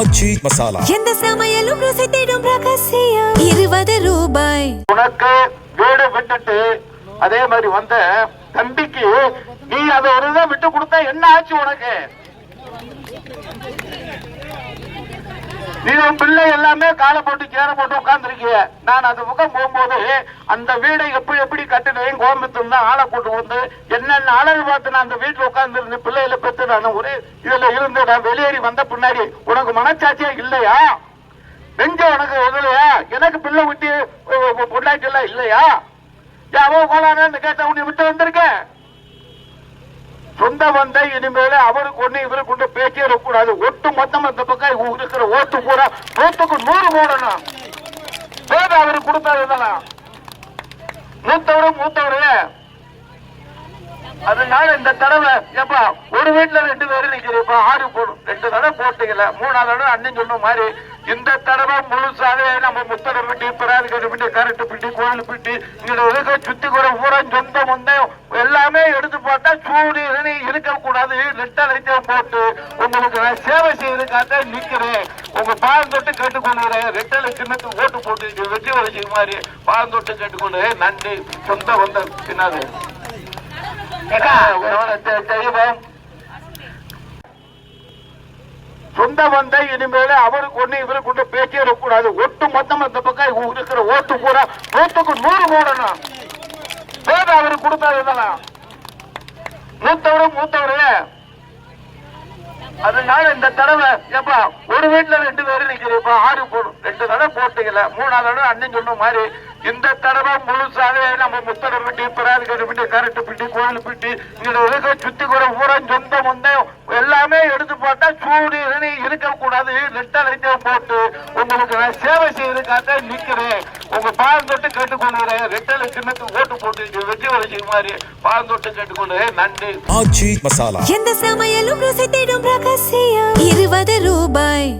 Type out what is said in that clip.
ஆச்சி மசாலா. எந்த சமையலும் ருசி தேடும் ரகசியம் 20 ரூபாய். உனக்கு வீடு விட்டுட்டு அதே மாதிரி வந்த தம்பிக்கு நீ அதை ஒரு இதை விட்டு கொடுத்தா என்ன ஆச்சு உனக்கு? நீ பிள்ளை எல்லாமே காலை போட்டு சேர போட்டு உட்கார்ந்துருக்கிய. நான் அந்த பக்கம் போகும்போது அந்த வீடை எப்படி கட்டினேன் கோயம்புத்தூர் தான் ஆளை போட்டு வந்து என்னென்ன அழகு பார்த்து நான் அந்த வீட்டுல உட்கார்ந்து இருந்து பிள்ளைகளை பெற்று நான் ஒரு இதுல இருந்து நான் வெளியேறி வந்த பின்னாடி உனக்கு மனச்சாட்சியா இல்லையா? நெஞ்ச உனக்கு இல்லையா? எனக்கு பிள்ளை விட்டு பொண்டாட்டி எல்லாம் இல்லையா? யாவோ கோலான்னு கேட்ட உன்னை விட்டு வந்திருக்க. சொந்த வந்த இனிமேல அவருக்கு ஒண்ணு இவருக்கு ஒண்ணு பேச்சே இருக்கக்கூடாது. ஒட்டு மொத்தம் அந்த பக்கம் இருக்கிற ஓட்டு பூரா 100க்கு 100 போடணும். பேர் அவருக்கு கொடுத்ததுதான் மூத்தவரு. அதனால இந்த தடவை எப்பா ஒரு வீட்டுல 2 பேரும் நிக்கிறப்பா 6 போடும். 2 தடவை போட்டீங்கல்ல, 3ஆவது தடவை அண்ணன் சொன்ன மாதிரி இந்த தடவை முழுசாவே நம்ம முத்தரை பிட்டி, பிராதிகரை பிட்டி, கரண்ட் பிட்டி, கோயில் பிட்டி, இங்க சுத்தி கூட ஊரா சொந்த முந்தையும் எல்லாமே எடுத்து பார்த்தா சூடு இருக்க கூடாது. ரெட்டை போட்டு உங்களுக்கு நான் சேவை செய்யறதுக்காக நிக்கிறேன். உங்க பாலம் தொட்டு கேட்டுக்கொள்கிறேன். ரெட்டலை சின்னத்துக்கு ஓட்டு போட்டு வெற்றி வரைச்சி மாதிரி பாலம் தொட்டு கேட்டுக்கொண்டு நன்றி. சொந்த வந்த சின்னாது சொந்த வந்த இனிமேல அவருக்கு ஒண்ணு இவருக்கு ஒண்ணு பேச்சே இருக்கக்கூடாது. ஒட்டு மொத்தம் அந்த பக்கம் இருக்கிற ஓட்டு பூரா 100க்கு 100 போடணும். பேர் அவருக்கு கொடுத்ததுதான் மூத்தவரு. அதனால இந்த தடவை எப்பா ஒரு வீட்டுல 2 பேரும் நிக்கிறப்பா 6 போடும். 2 தடவை போட்டீங்கல்ல, 3ஆவது தடவை அண்ணன் சொன்ன மாதிரி இந்த தடவை முழுசாவே நம்ம முத்தரை பிட்டி, பிராதிகரை பிட்டி, கரண்ட் பிட்டி, கோயில் பிட்டி, இங்க சுத்தி கூட ஊரா சொந்த முந்தையும் எல்லாமே எடுத்து பார்த்தா சூடு இருக்க கூடாது. ரெட்டை போட்டு உங்களுக்கு நான் சேவை செய்யறதுக்காக நிக்கிறேன். உங்க பாலம் தொட்டு கேட்டுக்கொள்கிறேன். ரெட்டலை சின்னத்துக்கு ஓட்டு போட்டு வெற்றி வரைச்சி மாதிரி பாலம் தொட்டு கேட்டுக்கொள்கிறேன். நன்றி. ஆச்சி மசாலா. எந்த சமையலும் ருசி தேடும் ரகசியம் 20 ரூபாய்.